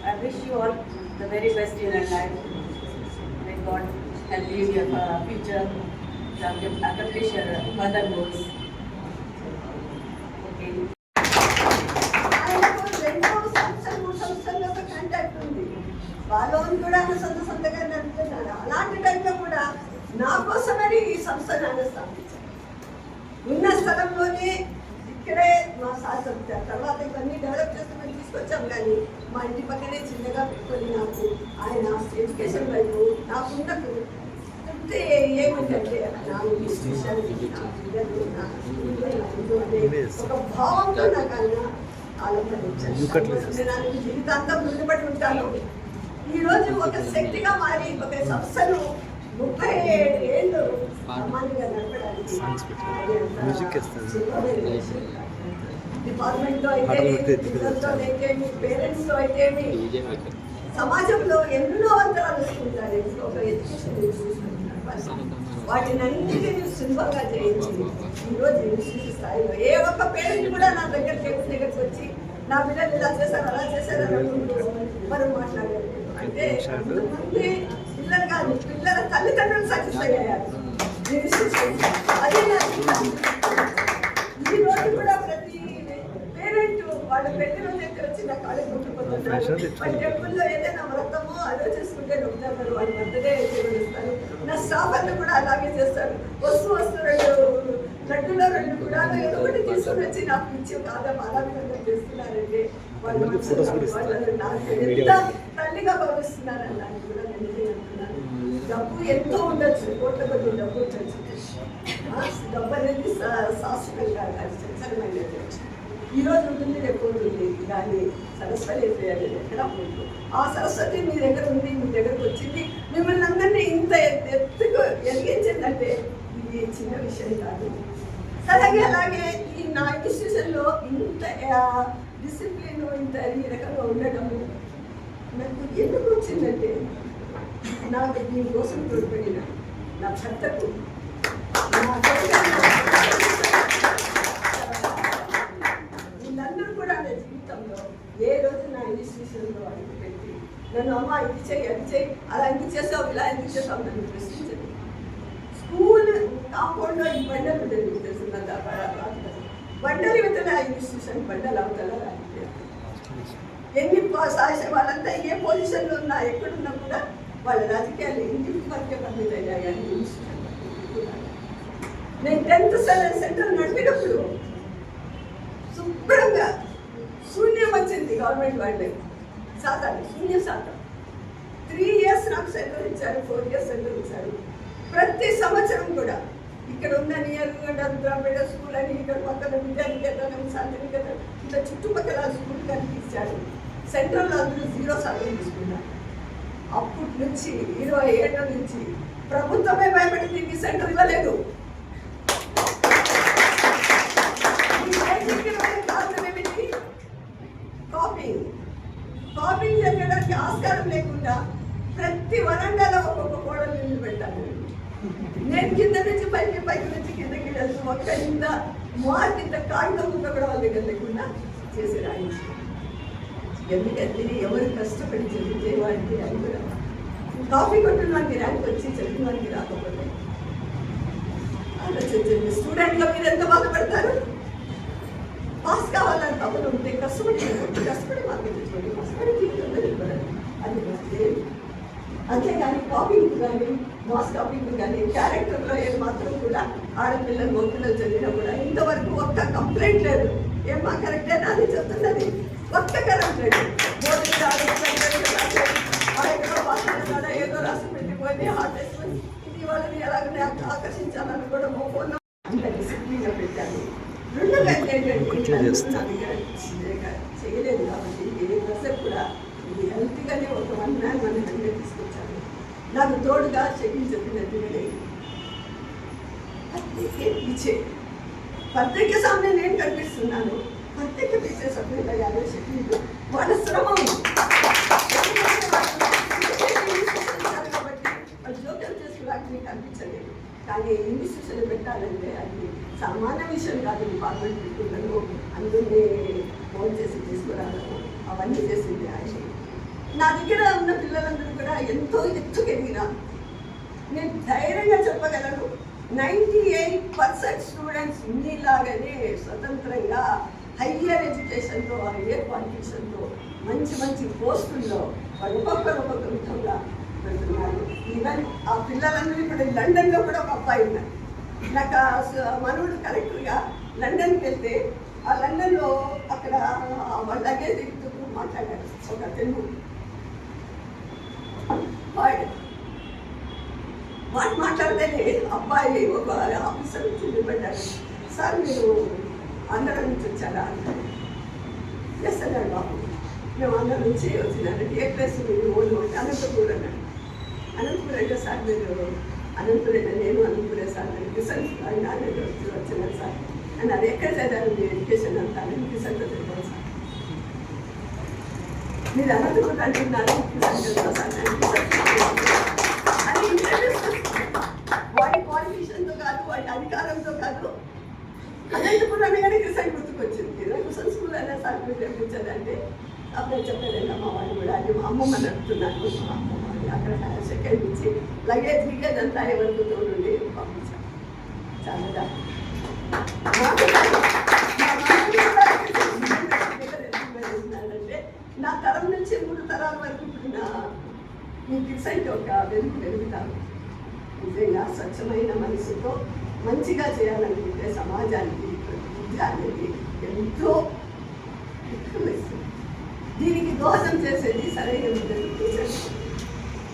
Speaker 8: I wish you all the very best in your life. May God help you in your future to accomplish your further goals. Okay.
Speaker 1: వాళ్ళని కూడా సొంతగా నడుపుతున్నారు. అలాంటి టైంలో కూడా నా కోసమని ఈ సంస్థను ఆయన స్థాపించారు. ఉన్న స్థలంలోనే ఇక్కడే మా సార్ చెప్తారు. తర్వాత ఇవన్నీ డెవలప్ చేస్తామని తీసుకొచ్చాం. కానీ మా ఇంటి పక్కనే చిన్నగా పెట్టుకొని నాకు ఆయన ఎడ్యుకేషన్ వైపు నాకున్న చెప్తే ఏమిటంటే నా ఇన్స్టిట్యూషన్ ఒక భావంతో నాకు ఆయన ఆలోచించాను. నేను జీవితాంతం నిలబడి ఉంటాను. ఈరోజు ఒక శక్తిగా మారి ఒక సంస్థను 37 ఏళ్ళు సామాన్యంగా నడపడానికి డిపార్ట్మెంట్తో అయితే పిల్లలతో అయితే పేరెంట్స్తో అయితే సమాజంలో ఎన్నో అంతరాలు వస్తుంటారు. ఒక ఎడ్యుకేషన్ చూసుకుంటున్నారు, వాటిని అన్నింటినీ సులభంగా చేయించి ఈరోజు ఇన్స్టిట్యూట్ స్థాయిలో ఏ ఒక్క పేరెంట్ కూడా నా దగ్గరికి వచ్చి నా పిల్లలు ఇలా చేశారు అలా చేశారు అని అనుకుంటూ మనం మాట్లాడారు. అంటే కొంతమంది పిల్లలు కాదు, పిల్లల తల్లిదండ్రులు సాటిస్ఫై అయ్యారు. అదే ఈ రోజు కూడా ప్రతి పేరెంట్ వాళ్ళ పెళ్లి రోజు అయితే వచ్చి నా కాలేజ్ ముట్టుకుంటున్నారు. వాళ్ళ టెంపుల్లో ఏదైనా వ్రతమో అదే చేసుకుంటే నొప్పుతారు, వాళ్ళ బర్త్డే చేస్తారు. నా స్టాఫ్ అంతా కూడా అలాగే చేస్తారు. వస్తూ 2 లడ్డులో 2 కూడా ఏదో ఒకటి తీసుకుని వచ్చి నాకు ఇచ్చి కాదమ్మా అలా విధంగా చేస్తున్నారంటే వాళ్ళు ఎంత తల్లిగా భావిస్తున్నారని దాన్ని కూడా నేను అంటున్నాను. డబ్బు ఎంతో ఉండొచ్చు, కోట్ల కొద్ది డబ్బు ఉండొచ్చు. డబ్బు అనేది శాశ్వతంగా కాదు, చంచలమైనది. ఈరోజు ఉంటుంది, రేపు ఉంటుంది. దాన్ని సరస్వతి ఎక్కడ ఉంటుంది. ఆ సరస్వతి మీ దగ్గర ఉంది, మీ దగ్గరకు వచ్చింది, మిమ్మల్ని అందరినీ ఇంత ఎత్తుకు ఎదిగించిందంటే ఇది చిన్న విషయం కాదు. అలాగే ఈ నా ఇన్స్టిట్యూషన్లో ఇంత డిసిప్లిన్ ఇంత ఈ రకంగా ఉండటము నాకు ఎందుకు వచ్చిందంటే నాకు దీనికోసం తోడ్పడిన నా భర్తకు, వీళ్ళందరూ కూడా నా జీవితంలో ఏ రోజు నా ఇన్స్టిట్యూషన్లో అడుగుపెట్టి నన్ను అమ్మ ఇది చేయి అది చేయి అలా ఎందుకు చేసావు ఇలా ఎందుకు చేసావు నన్ను ప్రశ్నించండి. స్కూల్ కాంపౌండ్లో ఈ బండలు ఉంటుంది తెలుసున్నదా, బండలు ఇవతల ఇన్స్టిట్యూషన్ బండలు అవతల ఎన్ని సాహస వాళ్ళంతా ఏ పొజిషన్లో ఉన్నా ఎక్కడున్నా కూడా వాళ్ళ రాజకీయాలు ఇంటికి వరకే పరిమిత అయ్యాయి. నేను 10th సెంటర్ నడిపినప్పుడు శుభ్రంగా శూన్యం వచ్చింది గవర్నమెంట్ వాళ్ళే, శూన్య శాతం. 3 years నాకు సెంటర్ ఇచ్చారు, 4 years సెంటర్ ఇచ్చారు. ప్రతి సంవత్సరం కూడా ఇక్కడ ఉన్న నియర్గా స్కూల్ అని ఇక్కడ పక్కన విద్యానికేతనం, శాంతినికేతనం ఇట్లా చుట్టుపక్కల స్కూల్ కనిపించారు. సెంట్రల్లో అందరూ 0% తీసుకున్నారు. అప్పటి నుంచి 20 ఏళ్ళ నుంచి ప్రభుత్వమే భయపడింది, ఈ సెంటర్ ఇవ్వలేదు. కాపింగ్ జరగడానికి ఆస్కారం లేకుండా ప్రతి వరండాలో ఒక్కొక్క కోడలు నిన్ను పెట్టాను. నేను కింద నుంచి పైకి నుంచి కిందకి వెళ్తూ ఒక్క ఇంత మార్క్ ఇంత కాగితం ఉందో కూడా వాళ్ళ దగ్గర లేకుండా చేసి రాయించి, ఎందుకంటే ఎవరు కష్టపడి చదివితే వాడికి అది కూడా కాఫీ కొట్టిన వాడికి ర్యాంక్ వచ్చి చదివిన వాడికి రాకపోతే ఆలోచించండి. స్టూడెంట్లో మీరు ఎంత బాధపడతారు? పాస్ కావాలని తప్పదు ఉంటే కష్టపడి మార్కెట్ తెచ్చుకోండి, కష్టపడి జీవితంలో వెళ్ళిపోవాలి. అది లేదు. అంతేగాని కాపింగ్ కానీ మాస్ కాపింగ్ కానీ క్యారెక్టర్లో ఏది మాత్రం కూడా ఆడపిల్లలు మగపిల్లలు చదివినా కూడా ఇంతవరకు ఒక్క కంప్లైంట్ లేదు. ఏమా కరెక్టేనా అని చెప్తున్నది, ఒక్క కరెక్ట్ లేదు. ఏదో రాసి పెట్టిపోయింది హార్ట్ ఇది వాళ్ళని ఎలాగనే ఆకర్షించాలని కూడా ఫోన్ అంత డిసిప్లిన్గా పెట్టాను. రెండోది ఏంటంటే చేయలేదు కాబట్టి ఏ ప్రజలు కూడా ఇది హెల్త్గానే ఒక 1 man 1 hand తీసుకొచ్చాను. నాకు తోడుగా షెడ్యూల్ చెప్పినట్టుగా पीछे पर्दे के सामने నేను కనిపిస్తున్నాను. पर्दे के पीछे सपने तैयार షెడ్యూల్ వాళ్ళ శ్రమ జోక్యం చేసుకోవడానికి మీకు అనిపించలేదు. కానీ ఇన్స్టిట్యూషన్ పెట్టాలంటే అది సామాన్య విషయం కాదు. డిపార్ట్మెంట్ పెట్టుకున్నాను, అందరినీ ఫోన్ చేసి తీసుకురావడం అవన్నీ చేసింది ఆయన. నా దగ్గర ఉన్న పిల్లలందరూ కూడా ఎంతో ఎత్తుకెదిగిన నేను ధైర్యంగా చెప్పగలను. 98% స్టూడెంట్స్ మీలాగానే స్వతంత్రంగా హయ్యర్ ఎడ్యుకేషన్తో హయ్యర్ క్వాలిఫికేషన్తో మంచి మంచి పోస్టుల్లో ఒక్కొక్కరు ఒక్కొక్క విధంగా పెడుతున్నారు. ఈవెన్ ఆ పిల్లలందరూ ఇప్పుడు లండన్లో కూడా ఒక అబ్బాయి ఉన్నారు. నాకు మనవుడు కలెక్టర్గా లండన్కి వెళ్తే ఆ లండన్లో అక్కడ వాళ్ళ లగేజ్ దిగుతూ మాట్లాడారు ఒక తెలుగు వాడు మాట్లాడితేనే అబ్బాయి ఒక ఆఫీసర్ వచ్చి నిలబడ్డాడు. సార్ మీరు ఆంధ్ర నుంచి వచ్చారా అంటారు. ఎస్ అన్నాడు బాబు, మేము ఆంధ్ర నుంచి వచ్చినానంటే ఏ ప్లేస్ మీరు ఓన్ అంటే అనంతపూర్ అన్నాడు. అనంతపురం సార్ మీరు అనంతపురం నేను అనంతపురం సార్ కిషన్ వచ్చిన సార్ అండ్ అది ఎక్కడ చదివారు మీ ఎడ్యుకేషన్ అంతా కిషన్ చదివాను సార్ మీరు అనంతపురం అంటున్నారు అది వాడి క్వాలిఫికేషన్తో కాదు వాడి అధికారంతో కాదు అనంతపురం కానీ కిషన్ గుర్తుకొచ్చింది కిషన్ స్కూల్ అయినా సార్ మీరు తెప్పించదంటే అప్పుడు చెప్పలేదండి అమ్మ వాళ్ళు కూడా అది మా అమ్మమ్మ నడుపుతున్నాను మా అమ్మమ్మ అక్కడ సెకండ్ ఇచ్చి లగేజ్ అంతా ఎవరికి తోడుండి పంపించాను చాలా నా తరం నుంచి 3 తరాల వరకు ఇప్పుడు మీ కిడ్స్ ఒక వెలుగుతాను నిజంగా స్వచ్ఛమైన మనసుతో మంచిగా చేయాలనుకుంటే సమాజానికి విద్య అనేది ఎంతో దీనికి దోహదం చేసేది సరైన టీచర్స్.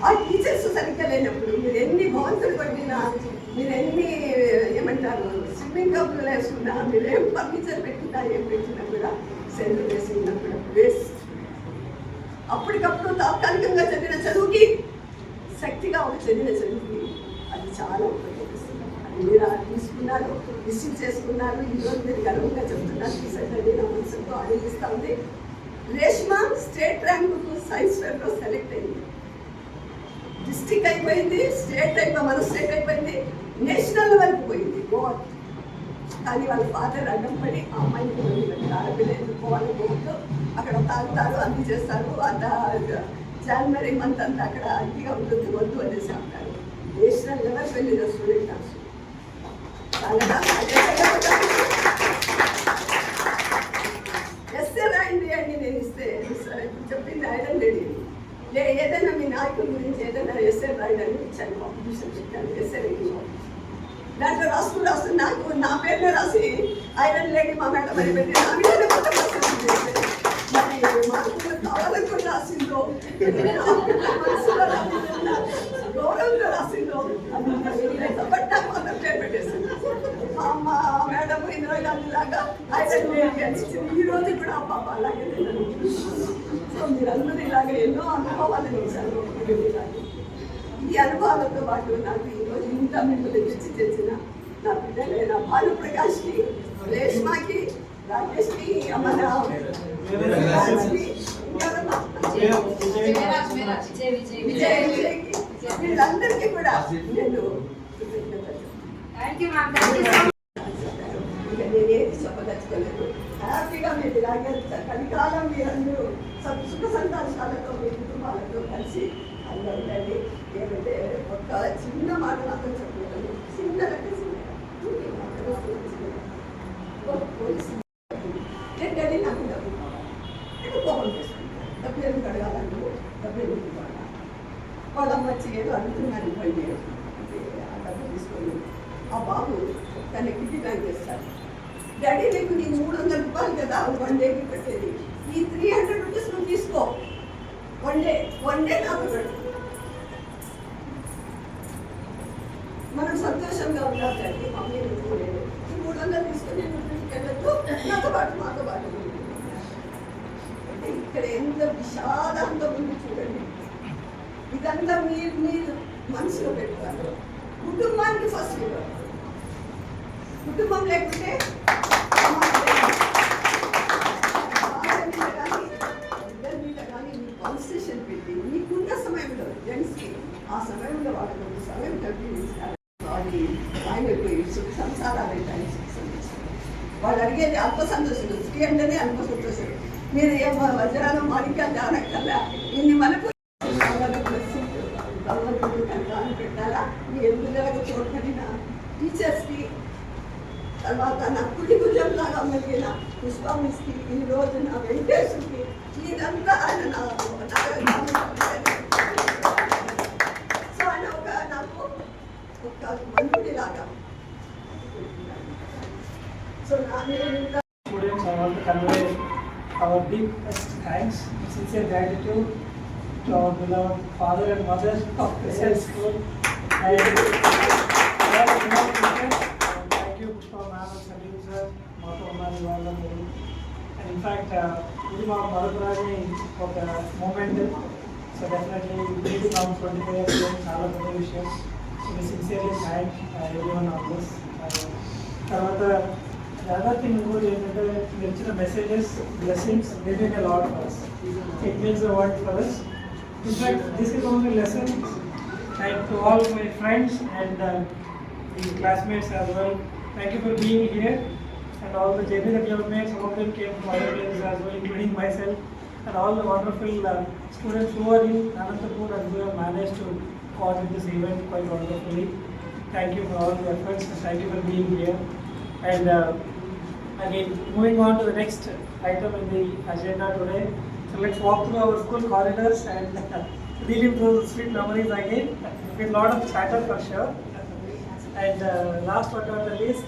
Speaker 1: ఆ టీచర్స్ సరిగ్గా లేనప్పుడు మీరు ఎన్ని భవంతులు కొట్టినా మీరు ఎన్ని ఏమంటారు స్విమ్మింగ్ కప్పులు వేసుకున్నా మీరు ఏం ఫర్నిచర్ పెట్టినా ఏం పెట్టినా కూడా సెంటర్ వేసుకున్నా కూడా వేస్ట్. అప్పటికప్పుడు తాత్కాలికంగా చదివిన చదువుకి శక్తిగా ఒక చదివిన చదువుకి అది చాలా ఉపయోగిస్తుంది. అది మీరు తీసుకున్నారు రిసీవ్ చేసుకున్నారు ఈరోజు మీరు గర్వంగా చెప్తున్నారు టీచర్ నా మనసుతో ఆనందిస్తూ ఉంది. రేష్మా స్టేట్ ర్యాంకు సైన్స్ ఫేర్లో సెలెక్ట్ అయింది. డిస్ట్రిక్ట్ అయిపోయింది, స్టేట్ మన స్టేట్ అయిపోయింది, నేషనల్ వరకు పోయింది గోవా. కానీ వాళ్ళ ఫాదర్ అడ్డం పడి ఆ అమ్మాయిని ఆడపిల్ల ఎందుకోవాలి గోవాలో అక్కడ తాగుతారు అన్ని చేస్తారు అంత జనవరి మంత్ అంతా అక్కడ అతిగా ఉంటుంది వద్దు అనేసి అంటారు. నేషనల్ లెవెల్ వెళ్ళిన స్టూడెంట్ ఎస్ఏ రాయండి అని నేను ఇస్తే చెప్పింది ఐరన్ లేడీ ఏదైనా మీ నాయకుల గురించి ఏదైనా ఎస్ఏ రాయడానికి ఇచ్చాను కాంపిటీషన్ పెట్టాను ఎస్ఏ రైటింగ్ దాంట్లో రాస్తూ నాకు నా పేరునే రాసి ఐరన్ లేడీ మా మేడం అని పెట్టి నా మీద మరి మార్కులు కావాలనుకుని రాసిందో గౌరవంగా రాసిందో బట్ నాకు మాత్రం పేరు పెట్టేసింది. మా మేడం ఇందిరాగాంధీ లాగా ఐరన్ లేడీ అని ఈ రోజు కూడా ఆ పాప అలాగే నేను. సో మీరందరూ ఇలాగే ఎన్నో అనుభవాలు చేశారు. ఈ అనుభవాలతో పాటు నాకు ఈరోజు ఇంత మిమ్మల్ని తెచ్చిన నా బిడ్డలైన భానుప్రకాష్కి, రేష్మాకి, రాజేష్కి, మన విజయ్కి వీళ్ళందరికీ కూడా నేను ఇక నేనేది చెప్పదలుచుకోలేదు. హ్యాపీగా మీరు ఇలాగే కలికాలం మీరందరూ సుఖ సంతోషాలతో మీ కుటుంబాలతో కలిసి అందరూ ఉండండి. ఏమంటే ఒక చిన్న మాట మాత్రం చెప్పలేదు. చిన్నదంటే ఏంటంటే నాకు డబ్బు నేను కోపం చేసుకుంటాను. డబ్బు ఎందుకు అడగాలను డబ్బు ఎందుకు ఇవ్వాలి వాళ్ళమ్మ వచ్చి ఏదో అనుకున్నాను ఇవ్వండి ఆ డబ్బు తీసుకొని ఆ బాబు తన కిడ్నీ బ్యాంక్ చేస్తాడు. డాడీ నీకు నీ 300 రూపాయలు కదా 1 డేకి పెట్టేది ఈ 300 రూపీస్ నువ్వు తీసుకో వన్ డే నాకు పెట్టు మనం సంతోషంగా ఉండాలి. మమ్మీ నువ్వు లేదు 300 తీసుకుని వెళ్ళొద్దు నాతో పాటు మాతో పాటు ఇక్కడ ఎంత విషాదంతో ఉంది చూడండి. ఇదంతా మీరు మనసులో పెట్టుకోవాలి. కుటుంబానికి ఫస్ట్ ఇవ్వాలి. కుటుంబం లేకుంటే ఇద్దరి మీద కానీ మీ కాన్స్టిట్యూషన్ పెట్టి మీకున్న సమయంలో జెంట్స్కి ఆ సమయంలో వాళ్ళకు సమయం కల్పించాలి. ఆయన సుఖ సంసారాలు అవుతాయి. వాళ్ళు అడిగేది అల్ప సంతోషం. స్త్రీ అంటేనే అల్ప సంతోషం. మీరు ఏం వజ్రాలు మాణిక్యాలు జానక్కల్లా ఇన్ని మనకు భగవంతుడు కనుక పెట్టాలా. మీ ఎదుగుదలకు తోడ్పడిన టీచర్స్కి తర్వాత నా కుడి భుజం లాగా మెలిగిన పుష్పామిస్కి ఈ రోజు నా వెంకటేశ్వరికి ఇదంతా ఆయన సో ఆయన నాకు ఒక మనుడిలాగా. సో నా
Speaker 2: Students, I want to convey our deepest thanks and sincere gratitude to our beloved father and mother of Crescent School. And thank you, Pushpa ma'am and Salim sir, Mato Mani Vallam. And in fact, ఇది మా మరపురాని ఒక moment. So definitely really from 25 years చాలా పెద్ద విషయం. So we sincerely thank everyone on this. తర్వాత the other thing ఇంకోటి ఏంటంటే మీరు ఇచ్చిన messages blessings they mean a lot for us. It means a lot for us. In fact, this is only lesson and to all my friends and the classmates as well. Thank you for being here and all the journey that you have made. Some of them came from other places as well, including myself, and all the wonderful students who are in Anantapur and who have managed to coordinate this event quite wonderfully. Thank you for all the efforts and thank you for being here. And again, moving on to the next item in the agenda today. So let's walk through our school corridors and relive those sweet memories again with a lot of chatter for sure. And last but not the least,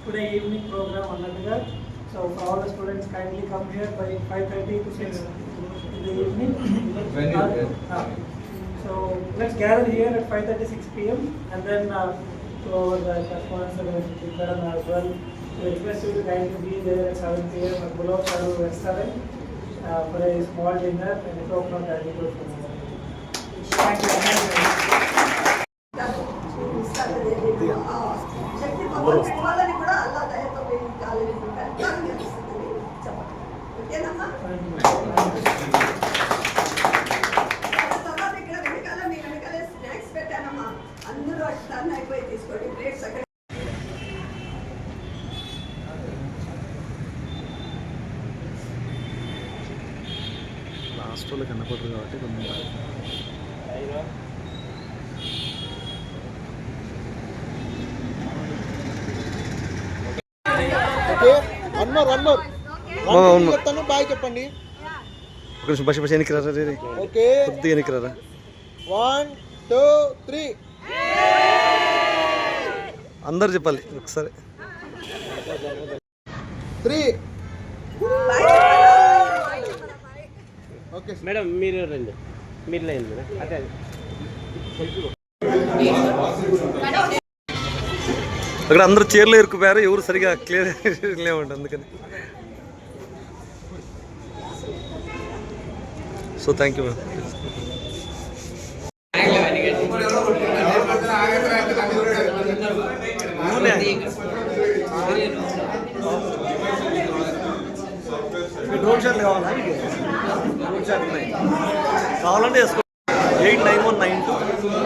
Speaker 2: today evening program Annatuga. So for all the students, kindly come here by 5:30 to 6 in the evening. So let's gather here at 5:30, 6 p.m. and then to our correspondence as well. So request you to kindly be there at 7 p.m. at Bullock Charu restaurant for a small dinner and a talk about gratitude for the morning. Thank you.
Speaker 1: శక్తి పవన్ వాళ్ళని కూడా అల్లా దయతో మేము college పెట్టాలని అనిపిస్తుంది. చెప్పండి ఓకేనమ్మా? తర్వాత ఇక్కడ వెనకాల మీ వెనకాలే స్నాక్స్ పెట్టానమ్మా. అందరూ అటు టర్న్ అయిపోయి తీసుకోండి ప్లేట్స్ అక్కడ.
Speaker 2: లాస్ట్ వాళ్ళు కనపడరు కాబట్టి కొంచెం
Speaker 19: చెప్తాను బాయ్ చెప్పండి.
Speaker 2: బస్ బస్ ఎన్నికరా
Speaker 19: ఓకే
Speaker 2: కొద్దిగా ఎన్నికరా
Speaker 19: 1 2 3
Speaker 2: అందరు చెప్పాలి ఒకసారి
Speaker 19: 3 ఓకే
Speaker 17: మేడం మీరు రండి, మీరు లేదు మేడం. అదే
Speaker 2: అక్కడ అందరూ చీరలు ఇరుక్కుపోయారు, ఎవరు సరిగా క్లియర్ లేవండి అందుకని. So thank you ma'am. Drone షాట్లు కావాలా? డ్రోన్ షాట్ ఉన్నాయి కావాలంటే వేసుకో. 8919